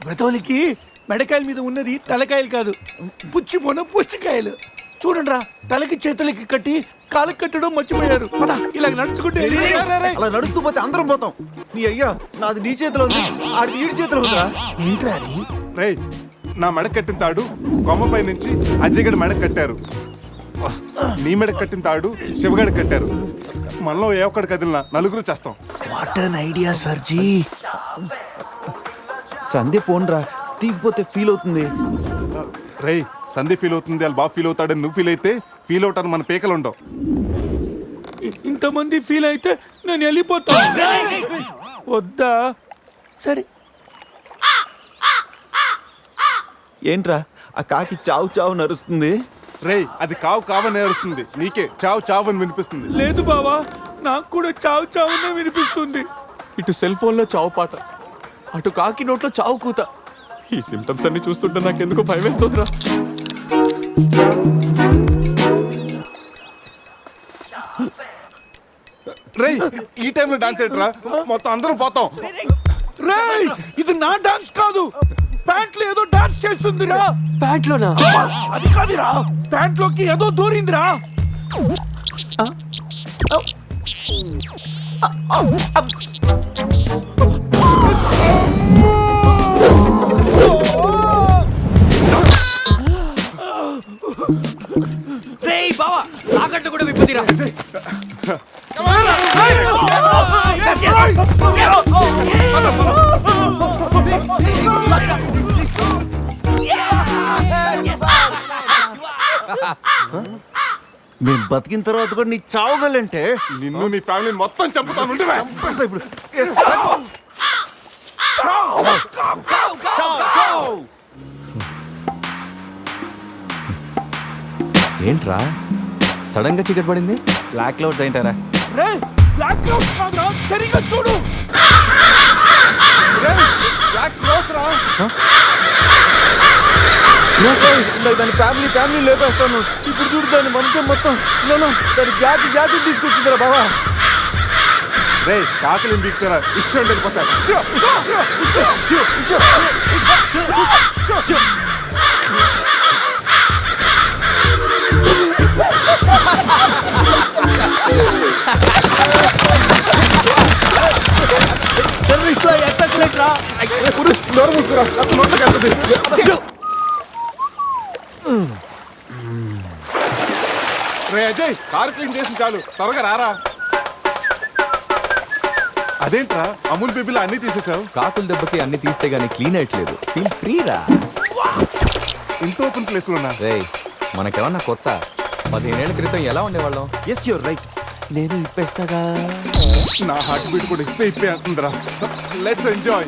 బ్రతోలికి మెడకాయల మీద ఉన్నది తలకాయలు కాదు, పుచ్చిపోన పుచ్చికాయలు. చూడండిరా, తలకి చేతులకి కట్టి కాళ్ళకి కట్టడం మర్చిపోయారు. పద ఇలాగ నడుచుకుంటే అలా నడుస్తూ పోతే అందరం పోతాం. నీ అయ్యా నాది నీ చేతిలో ఉంది, ఆడిది ఈడి చేతిలో ఉందిరా. ఏంట్రా అది? రేయ్, నా మెడ కట్టిన తాడు కొమ్మపై నుంచి అజ్జగడి మెడ కట్టారు. నీ మెడ కట్టిన తాడు శివగడ కట్టారు. మనలో ఏ ఒక్కడి కదిలినా నలుగురు చేస్తాం. What an idea సర్జీ. Sandhya పోన్రా, తీగిపోతే feel అవుతుంది. రేయ్, సంధి ఫీల్ అవుతుంది, వాళ్ళు బాబు ఫీల్ అవుతాడని నువ్వు ఫీల్ అయితే ఫీల్ అవుతాను మన పేకలు ఉండవు. ఇంతమంది ఫీల్ అయితే నేను వెళ్ళిపోతా. వద్దా? సరే. ఏంట్రా ఆ కాకి చావు చావు నరుస్తుంది? రేయ్, అది కావు కావని నేరుస్తుంది, నీకే చావు చావు అని వినిపిస్తుంది. లేదు బావా, నాకు కూడా చావు చావునే వినిపిస్తుంది. ఇటు సెల్ ఫోన్ లో చావు పాట, అటు కాకి నోట్లో చావు కూత. ఈ సిమ్టమ్స్ అన్ని చూస్తుంటే నాకెందుకో భయం వేస్తుందిరా. రేయ్, ఈ టైంలో డాన్స్ ఏంట్రా? మొత్తం అందరం పోతాం. రేయ్, ఇది నా డాన్స్ కాదు, ప్యాంట్లో ఏదో డాన్స్ చేస్తుందిరా. ప్యాంట్లోనా? అది కాదురా, ప్యాంట్లోకి ఏదో దూరిందిరా. రేయ్ బావా, తాకట్టు కూడా విప్పుదిరా. మేము బతికిన తర్వాత కూడా నీ చావుగలంటే నిన్ను నీ ఫ్యామిలీ మొత్తం చంపుతాను. ఉండురా. ఇప్పుడు ఏంట్రా సడన్ గా చీకటి పడింది? బ్లాక్ క్లౌడ్స్ ఏంటారా? రేయ్, బ్లాక్ క్లౌడ్స్ కాదురా, సరిగ్గా చూడు. దాని ఫ్యామిలీ ఫ్యామిలీ లేపేస్తాను. ఇప్పుడు చూడు దాని వంశం మొత్తం దాని జాతి జాతి తీసుకొచ్చిందిరా బావా. రేయ్, కాకలిని దిగుతారా ఇష్టం వెళ్ళిపోతారు. రే అజయ్, కారు క్లీన్ చేసి చాలు, త్వరగా రారా. అదేంట్రా, అమూల్ బేబీలో అన్ని తీసేసావు? కాకుల దెబ్బకి అన్ని తీస్తే గానీ క్లీన్ అయ్యట్లేదు. ఫీల్ ఫ్రీ రా. ఇంత ఓపెన్ ప్లేస్ లో ఉన్నా. రేయ్, మనకేమన్నా కొత్త? 15 ఏళ్ల క్రితం ఎలా ఉండేవాళ్ళం? Yes you're right. నేను ఇప్పేస్తాగా. నా హార్ట్ బీట్ కూడా ఇప్పే అంటుందిరా. Let's enjoy.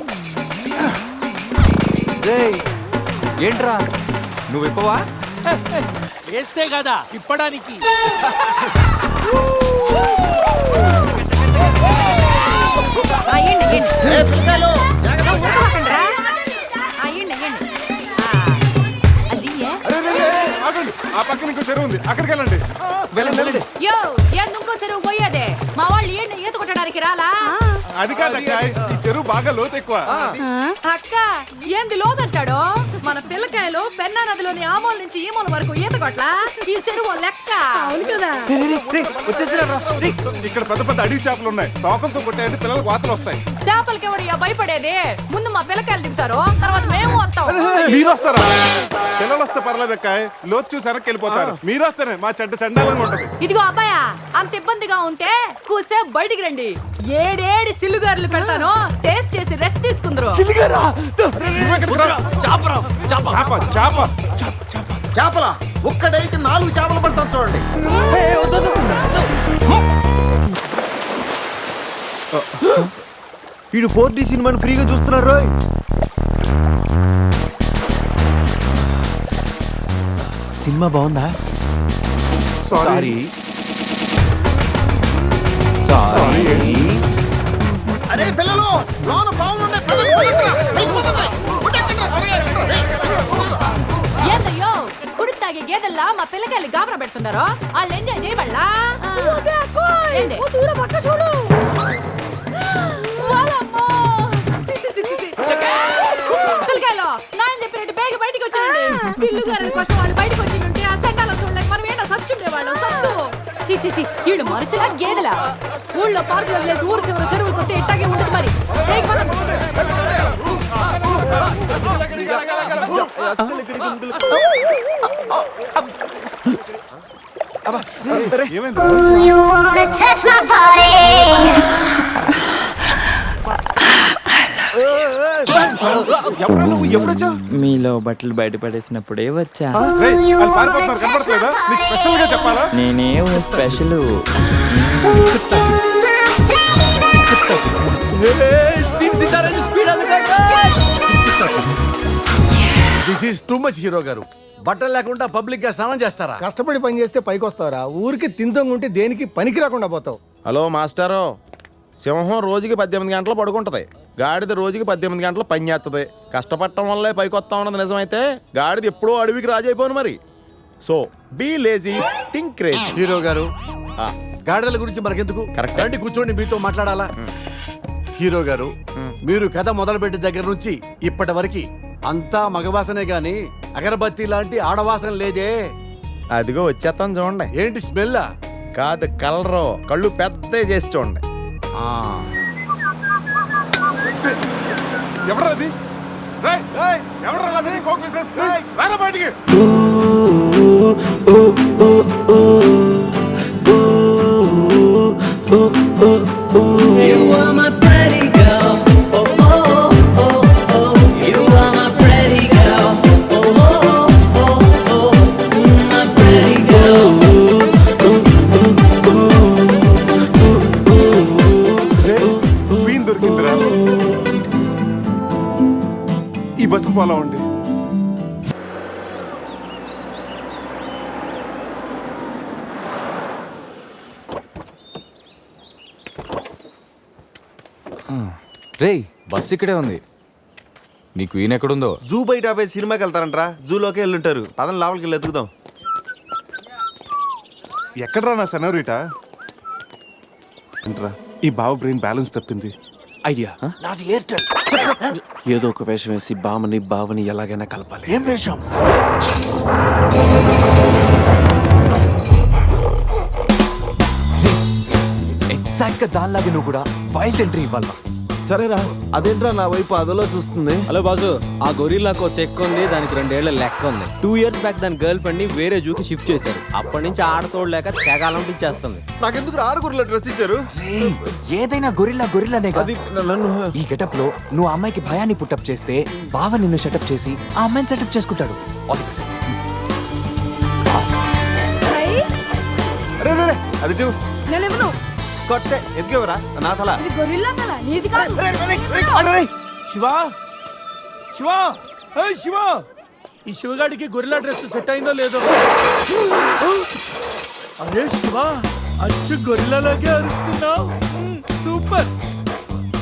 రేయ్, ఏంట్రా నువ్వు ఇప్పవా? వేస్తే కదా ఇప్పడానికి. ఆగండి, ఆ పక్కన ఇంకో చెరువు ఉంది, అక్కడికి వెళ్ళండి. ఎందుకో చెరువు పోయేదే? మా వాళ్ళు ఏంటి ఈత కొట్టడానికి రాలా? అది కాదక్క, ఈ చెరువు బాగా లోతు ఎక్కువ. అక్క ఏంది లోదంటాడు? మన పిల్లకాయలు పెన్నా నదిలోని ఆ మూల నుంచి ఈ మూల వరకు ఈత కొట్లా. ఈ చెరువు లెక్క. అవును కదా. ఇక్కడ పెద్ద పెద్ద అడవి చేపలు ఉన్నాయి, తోకంతో కొట్టాయంటే పిల్లలకు వాతలు వస్తాయి. చేపలకి ఎవడు భయపడేది? ముందు మా పిల్లకాయలు దిగుతారు, తర్వాత మేము వస్తాం. మీరు వస్తారా? పిల్లలు వస్తే పర్లేదక్క, లోతు చూసి వెనక్కి వెళ్ళిపోతారు. మీరు వస్తేనే మా చెడ్డ చండాలంగా ఉంటది. ఇదిగో అబ్బాయా, అంత ఇబ్బందిగా ఉంటే కూసేపు బయటికి రండి. ఏడేడి సిల్లుగారులు పెడతాను, టేస్ట్ చేసి రెస్ట్ తీసుకుందరు. చేపల ఒక్కడైతే 4 చేపలు పడతాను చూడండి. వీడు 4D సినిమాని ఫ్రీగా చూస్తున్నారు రోయ్. సినిమా బాగుందా? సారీ. అరే పిల్లలు, లోన బాగుండే ఏందయ్యో కుడి తాగే గేదెల్లా మా పిల్లకాయలు గాబరా పెడుతున్నారో? వాళ్ళు ఎంజాయ్ చేయబడలా? ఏంది? వాళ్ళ చిచి వీళ్ళు మనుషులా గేదెలా? ఊళ్ళో పార్కులు వదిలేసి ఊరు చివరి చెరువులు కొత్త ఇట్టాగే ఉంటుంది మరి. రేయ్, పద. ఏమైంది? You wanna touch my body? ఎవరా నువ్వు ఎప్పుడొచ్చావు? మీలో బట్టలు బయట పడేసినప్పుడే వచ్చా. రేయ్, వాళ్ళు పారిపోతున్నారు, కనపడట్లేదా? నీకు స్పెషల్ గా చెప్పాలా? నేనేం special. This is too much hero గారు. బట్టలు లేకుండా పబ్లిక్ గా స్నానం చేస్తారా? కష్టపడి పని చేస్తే పైకి వస్తావరా? ఊరికి తింతంగా ఉంటే దేనికి పనికి రాకుండా పోతావు. హలో మాస్టారు, సింహం రోజుకి 18 గంటలు పడుకుంటది, గాడిద రోజుకి 18 గంటలు పని చేస్తుంది. కష్టపడటం వల్లే పైకి వస్తా ఉన్నది నిజమైతే గాడిద ఎప్పుడో అడవికి రాజైపోను మరి. So be lazy, think crazy. Hero గారు, గాడిదల గురించి మనకెందుకు? Correct. రండి కూర్చోండి, మీతో మాట్లాడాలా. హీరో గారు, మీరు కథ మొదలుపెట్టిన దగ్గర నుంచి ఇప్పటి వరకు అంతా మగవాసనే గాని అగరబత్తి లాంటి ఆడవాసన లేదే. అదిగో వచ్చేస్తాను చూడండి. ఏంటి స్మెల్? కాదు కలరు, కళ్ళు పెద్ద చేసి చూడండి. ఎవడ్రా అది? రేయ్, ఎవడ్రా అది? Coke business. రారా బయటికి. You are my pretty girl. Oh, oh, oh, oh. You are my pretty girl. Oh, oh, oh, oh. My pretty girl. Queen దొరికిందిరా. ఈ బస్సు ఫాలో ఉంది. రేయ్, బస్ ఇక్కడే ఉంది. నీ క్వీన్ ఎక్కడుందో? జూ బయట ఆపే సినిమాకి వెళ్తారంట్రా. జూలోకి వెళ్ళుంటారు. పదం లోపలికి వెళ్ళి ఎత్తుకుదాం. ఎక్కడ్రా నా సెనోరిటా? ఏంట్రా ఈ బావ బ్రెయిన్ బ్యాలెన్స్ తప్పింది. ఐడియా నాది ఎయిర్టెల్. ఏదో ఒక వేషం వేసి బావని బావని ఎలాగైనా కలపాలి. ఏం వేషం? ఎగ్జాక్ట్ గా దానిలాగే నువ్వు కూడా వైల్డ్ ఎంట్రీ ఇవ్వాలి. సరేరా, అదేంట్రా నా వైపు అదలో చూస్తుంది. హలో బాసు, ఆ గొరిల్లాకో తెక్క ఉంది, దానికి 2 ఏళ్ల లెక్క ఉంది. 2 years బ్యాక్ దాని గర్ల్ ఫ్రెండ్ ని వేరే జూకి షిఫ్ట్ చేశారు. అప్పటి నుంచి ఆడతోడలేక తెగాలంటించేస్తుంది. నాకెందుకు 6 గుర్రెల డ్రెస్ ఇచ్చారు? ఏదైనా గొరిల్లానే అది నన్ను ఈ గెటప్ లో నువ్వు ఆ అమ్మాయికి భయాన్ని పుట్టప్ చేస్తే బావ నిన్ను సెటప్ చేసి ఆ అమ్మాయిని సెటప్ చేసుకుంటాడు. రే రే రే, అది ఇటు. నేనెవరు? కొట్టే ఎదిగేవరా నా తల. ఇది గొరిల్లా తల, నీది కాదు. శివా, శివా, ఏయ్ శివా, ఈ శివగాడికి గొరిల్లా డ్రెస్ సెట్ అయిందో లేదో. అరే శివా, అచ్చు గొరిల్లాలాగే అరుస్తున్నావు. సూపర్.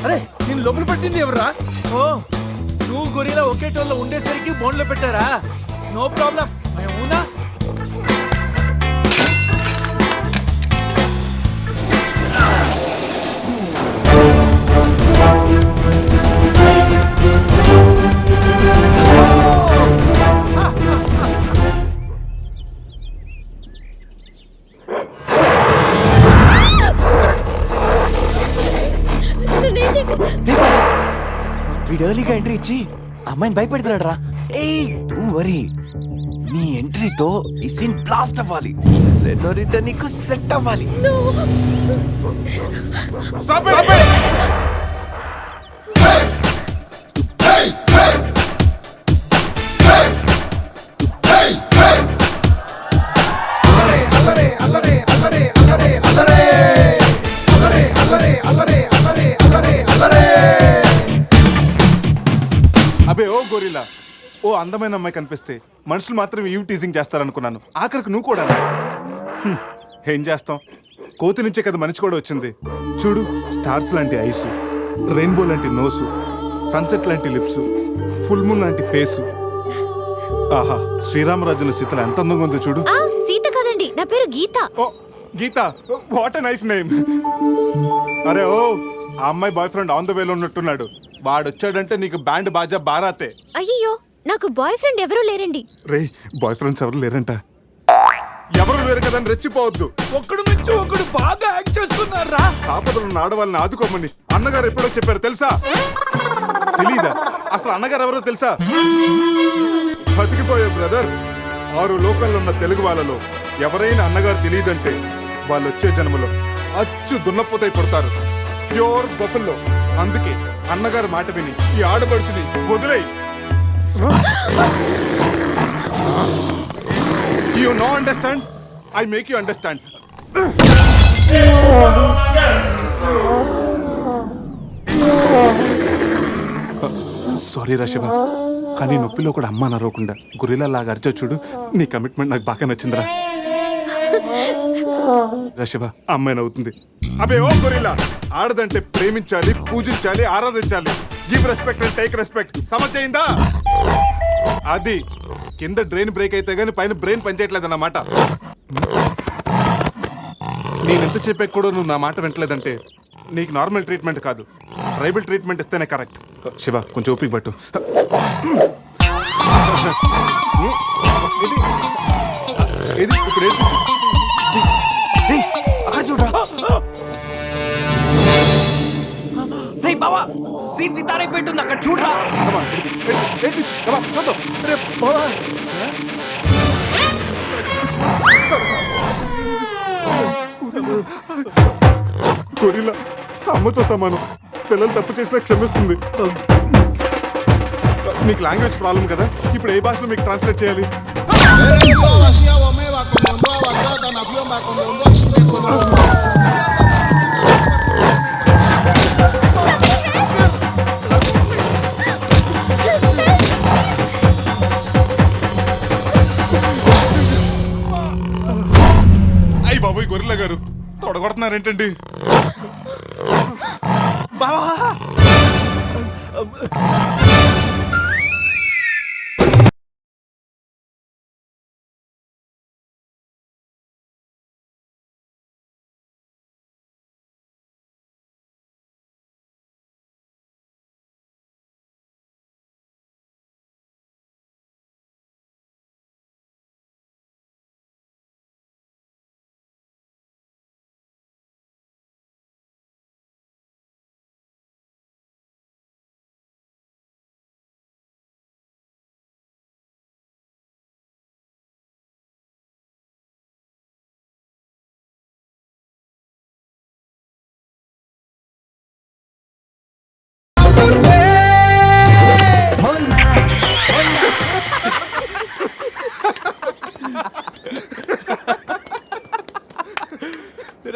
అరే నేను లోపల పట్టింది ఎవరా? ఓ, నువ్వు గొరిల్లా ఒకే టోన్లో ఉండేసరికి బోన్లో పెట్టారా? నో ప్రాబ్లం, మేమునా. వీడు ఎర్లీగా ఎంట్రీ ఇచ్చి అమ్మాయిని భయపెడుతున్నాడు రా. ఏయ్ డోంట్ వరీ, నీ ఎంట్రీతో ఈ సీన్ బ్లాస్ట్ అవ్వాలి. సెనోరిటా నీకు సెట్ అవ్వాలి. Stop it! అబే ఓ గొరిల్లా, ఓ అందమైన అమ్మాయి కనిపిస్తే మనుషులు మాత్రం ఈవ్ టీజింగ్ చేస్తారనుకున్నాను. ఆఖరికి నువ్వు కూడా. ఏం చేస్తాం, కోతి నుంచే కదా మనిషి కూడా వచ్చింది. చూడు, స్టార్స్ లాంటి ఐస్, రెయిన్బో లాంటి నోసు, సన్సెట్ లాంటి లిప్స్, ఫుల్ మూన్ లాంటి ఫేసు. ఆహా, శ్రీరామరాజుల సీతలు ఎంత అందంగా ఉందో చూడు. సీత కదండి, నా పేరు గీత. ఓ గీత, వాట్ ఎ నైస్ నేమ్. అరే ఓ, ఆ అమ్మాయి బాయ్ ఫ్రెండ్ ఆన్ ద వేలో ఉన్నట్టున్నాడు. వాడు వచ్చాడంటే నీకు బ్యాండ్ బాజా బారాతే. అయ్యో, నాకు బాయ్ ఫ్రెండ్ ఎవరూ లేరండి. రే, బాయ్ ఫ్రెండ్స్ ఎవరు లేరంట. ఎవరు లేరు కదని రెచ్చిపోవద్దు. ఒకడు నుంచి ఒకడు బాగా యాక్ట్ చేస్తున్నారా. ఆపదలు ఉన్న ఆడవాళ్ళని ఆదుకోమని అన్నగారు ఎప్పుడో చెప్పారు తెలుసా? తెలీదా? అసలు అన్నగారు ఎవరో తెలుసా? బతికిపోయే బ్రదర్. 6 లోకల్లో ఉన్న తెలుగు వాళ్ళలో ఎవరైనా అన్నగారు తెలియదంటే వాళ్ళు వచ్చే జన్మలో అచ్చు దున్నపోతై పడతారు. ప్యూర్ బొఫల్లో. అందుకే అన్నగారు మాట విని ఈ ఆడపడుచుని వదిలేయి. You know understand? I make you understand. Sorry రా శివ, కానీ నొప్పిలో కూడా అమ్మ నరవకుండా గురిలా లాగా అరిచా చూడు. నీ కమిట్మెంట్ నాకు బాగా నచ్చిందిరా. రా శివ, అమ్మాయి నవ్వుతుంది. అబే ఓ గొరిల్లా, ఆడదంటే ప్రేమించాలి, పూజించాలి, ఆరాధించాలి. Give respect and take respect. సమర్థయిందా? అది కింద డ్రైన్ బ్రేక్ అయితే గానీ పైన బ్రెయిన్ పనిచేయట్లేదు అన్నమాట. నేనెంత చెప్పాక కూడా నువ్వు నా మాట వింటలేదంటే నీకు నార్మల్ ట్రీట్మెంట్ కాదు, ట్రైబల్ ట్రీట్మెంట్ ఇస్తేనే కరెక్ట్. శివ, కొంచెం ఓపిక పట్టు. ఇది ఇప్పుడు అక్కడ చూడరా. రేయ్ బావా, సీన్ సితారే పెట్టుంది అక్కడ చూడరా. గొరిల్లా అమ్మతో సమానం. పిల్లలు తప్పు చేసినా క్షమిస్తుంది. మీకు లాంగ్వేజ్ ప్రాబ్లం కదా, ఇప్పుడు ఏ భాషలో మీకు ట్రాన్స్లేట్ చేయాలి? అయ్యి బాబోయ్ గొరిల్లా గారు, తొడగొడుతున్నారేంటండి?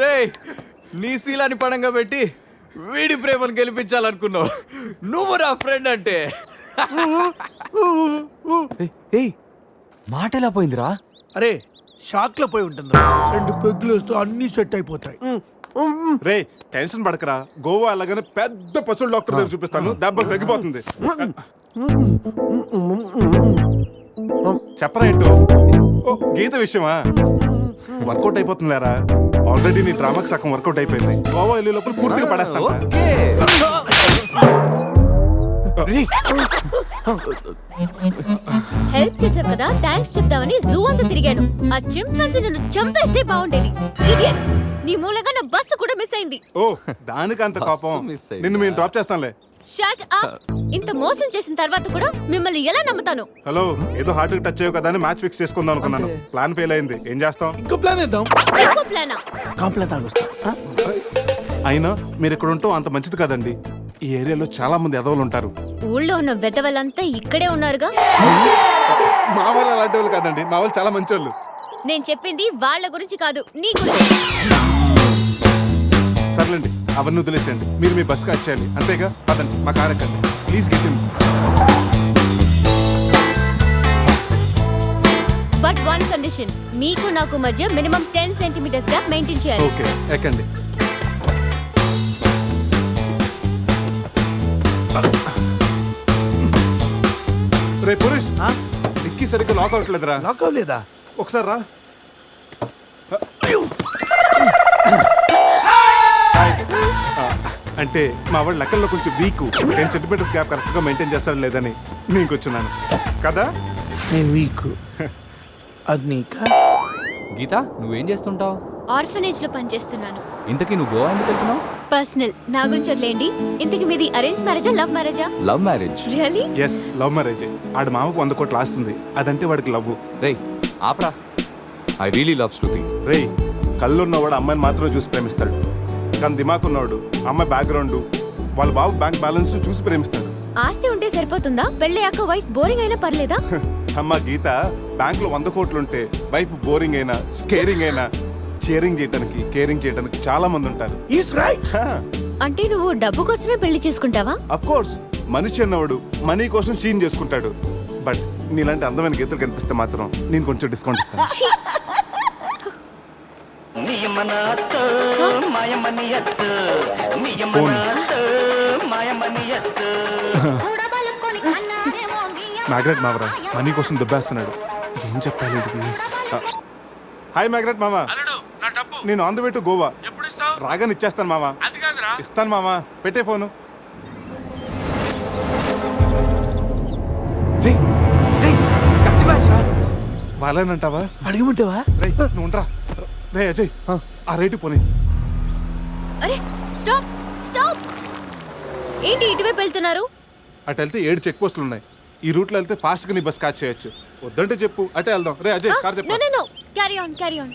రే, నీ శీలాన్ని పడంగా పెట్టి వీడి ప్రేమను గెలిపించాలనుకున్నావు. నువ్వు నా ఫ్రెండ్ అంటే. ఏయ్, మాట ఎలా పోయిందిరా? అరే షాక్ లో పోయి ఉంటుంది. 2 పెగ్గులు వస్తూ అన్ని సెట్ అయిపోతాయి. రే టెన్షన్ పడకరా, గోవా అలాగనే పెద్ద పశువుల డాక్టర్ దగ్గర చూపిస్తాను, దెబ్బ తగ్గిపోతుంది. చెప్పరా ఏంటో? ఓ, గీత విషయమా? వర్కౌట్ అయిపోతుంది లేరా. ఆల్రెడీ నీ డ్రామాకి సగం వర్కౌట్ అయిపోయింది. గోవా వెళ్ళే లోపల పూర్తిగా పడేస్తాను. హెల్ప్ చేశావు కదా, థ్యాంక్స్ చెప్దామని జూ అంతా తిరిగాను. ఆ చింపాంజీ నన్ను చంపేస్తే బాగుండేది. ఇడియట్, నీ మూలంగా నా బస్సు కూడా మిస్ అయింది. ఓ, దానికి అంత కోపం? నిన్ను మేము డ్రాప్ చేస్తాంలే. Shut up. ఇంత మోసం చేసిన తర్వాత కూడా మిమ్మల్ని ఎలా నమ్ముతాను? హలో, ఏదో హార్ట్ టచ్ అయ్యో కదా అని మ్యాచ్ ఫిక్స్ చేసుకుందాం అనుకున్నాను. ప్లాన్ ఫెయిల్ అయింది. ఏం చేస్తాం? ఇంకో ప్లాన్ వేద్దాం. ఇంకో ప్లానా? కాంప్లైంట్ తాగొస్తా. అయినా మీరు ఇక్కడ ఉంటూ అంత మంచిది కదండి. ఈ ఏరియాలో చాలా మంది ఎదవలు ఉంటారు. ఊళ్ళో ఉన్న వెధవలంతా ఇక్కడే ఉన్నారుగా. మా వాళ్ళు అలాంటి వాళ్ళు కాదండి, మా వాళ్ళు చాలా మంచి వాళ్ళు. నేను చెప్పింది వాళ్ళ గురించి కాదు, నీ గురించి. సర్లేండి, అవన్నీ వదిలేసేయండి. మీరు మీ బస్ కాచ్ చేయాలి అంతేగా. పదండి, మా కార్ ఎక్కండి please. Get in. But one condition, మీకు నాకు మధ్య మినిమం 10 సెంటీమీటర్స్ గా మెయింటైన్ చేయాలి. ఓకే, ఎక్కండి. రే పురుష్, డిక్కీ సరిగ్గా లాక్ అవ్వట్లేదురా. లాక్ అవ్వలేదా? ఒకసారి రా. అంటే మా వాడు లెక్కల్లో కొంచెం వీక్. 10 సెంటీమీటర్స్ గ్యాప్ కరెక్ట్గా మెయింటైన్ చేస్తాడు లేదని నేను కూర్చున్నాను కదా. నేను వీక్, అది నీకా? గీత నువ్వేం చేస్తుంటావు? ఆర్ఫనేజ్ లో పనిచేస్తున్నాను. ఇంతకీ నువ్వు గోవా ఎందుకు వెళ్తున్నావు? పర్సనల్, నా గురించి వదిలేండి. ఇంతకి మీది అరేంజ్ మ్యారేజా, లవ్ మ్యారేజా? Love marriage. Really? Yes, love marriage. ఆడు మామకు 100 కోట్లు ఆస్తుంది, అదంటే వాడికి లవ్. రేయ్ ఆప్రా, ఐ రియలీ లవ్ శృతి. రేయ్, కళ్ళు ఉన్నవాడు అమ్మాయిని మాత్రమే చూసి ప్రేమిస్తాడు, కానీ దిమాక్ ఉన్నవాడు అమ్మాయి బ్యాక్గ్రౌండ్, వాళ్ళ బాబు బ్యాంక్ బ్యాలెన్స్ చూసి ప్రేమిస్తాడు. ఆస్తి ఉంటే సరిపోతుందా? పెళ్ళయ్యాక వైఫ్ బోరింగ్ అయినా పర్లేదా? అమ్మ గీత, బ్యాంక్ లో 100 కోట్లు ఉంటే వైఫ్ బోరింగ్ అయినా స్కేరింగ్ అయినా షేరింగ్ చేయడానికి కేరింగ్ చేయడానికి చాలా మంది ఉంటారు. Is right. అంటే నువ్వు డబ్బు కోసమే పెళ్లి చేసుకుంటావా? అఫ్ కోర్స్, మనిషి అన్నవాడు మనీ కోసం షీన్ చేసుకుంటాడు. బట్ నీలాంటి అందమైన గీతలు కనిపిస్తే మాత్రం నేను కొంచెం డిస్కౌంట్ ఇస్తాను. ఛీ! ఫోన్. మ్యాగ్రెట్ మావరా మనీ కోసం దుబ్బేస్తున్నాడు. ఏం చెప్పాలి వీడికి? హాయ్ మ్యాగ్రెట్ మామ, నేను on the way to Goa. రాగానే ఇచ్చేస్తాను మామ. ఇస్తాను మామ, పెట్టే ఫోను. రే రే, కత్తి మ్యాచ్ రా. వాళ్ళేనంటావా? అడగమంటావా? రే నువ్వు ఉండరా. రే అజయ్, ఆ రేటు పోనీ. అరే స్టాప్ స్టాప్! ఏంటి ఇటువైపు వెళ్తున్నారు? అటు వెళ్తే 7 చెక్ పోస్టులు ఉన్నాయి. ఈ రూట్లో వెళ్తే ఫాస్ట్గా నీ బస్ క్యాచ్ చేయొచ్చు. వద్దంటే చెప్పు, అటే వెళ్దాం. రే అజయ్, కార్ నో చెప్పు. No no, carry on carry on.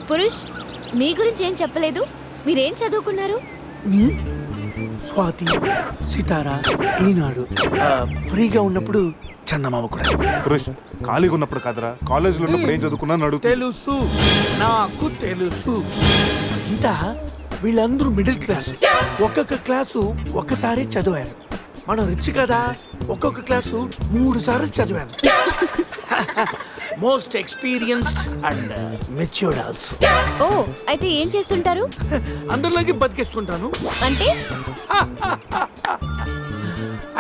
Purush, మీ గురించి ఏం చెప్పలేదు. మీరేం చదువుకున్నారు? స్వాతి, సితారా, ఈనాడు, ఫ్రీగా ఉన్నప్పుడు చందమామ కూడా. పురుష్, ఖాళీగా ఉన్నప్పుడు కాదరా, కాలేజీలో ఉన్నప్పుడు ఏం చదువుకున్నాను అడుగు. తెలుసు, నాకు తెలుసు. గీత, వీళ్ళందరూ మిడిల్ క్లాస్. ఒక్కొక్క క్లాసు ఒక్కసారి చదివారు. మనం రిచ్ కదా, ఒక్కొక్క క్లాసు 3 సార్లు చదివాను. Most experienced and matured also. Oh, అయితే ఏం చేస్తుంటారు? అందరిలోకి బతికేస్తుంటాను. అంటే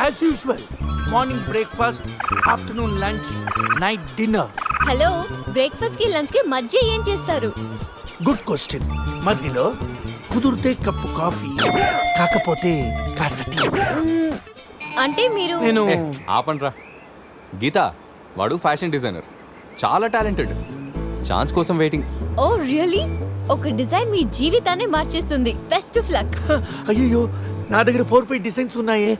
as usual, morning breakfast, afternoon lunch, night dinner. Hello, breakfast కి లంచ్ కి మధ్య ఏం చేస్తారు? Good question. మధ్యలో కుదిరితే కప్పు కాఫీ, కాకపోతే కాస్త టీ. అంటే మీరు నేను ఆపండ్రా. గీత, వాడు ఫ్యాషన్ డిజైనర్, చాలా టాలెంటెడ్. ఛాన్స్ కోసం వెయిటింగ్. ఓ రియల్లీ? ఒక డిజైన్ మీ జీవితాన్ని మార్చేస్తుంది. Best of luck. అయ్యో, నా దగ్గర 4-5 డిజైన్స్ ఉన్నాయే.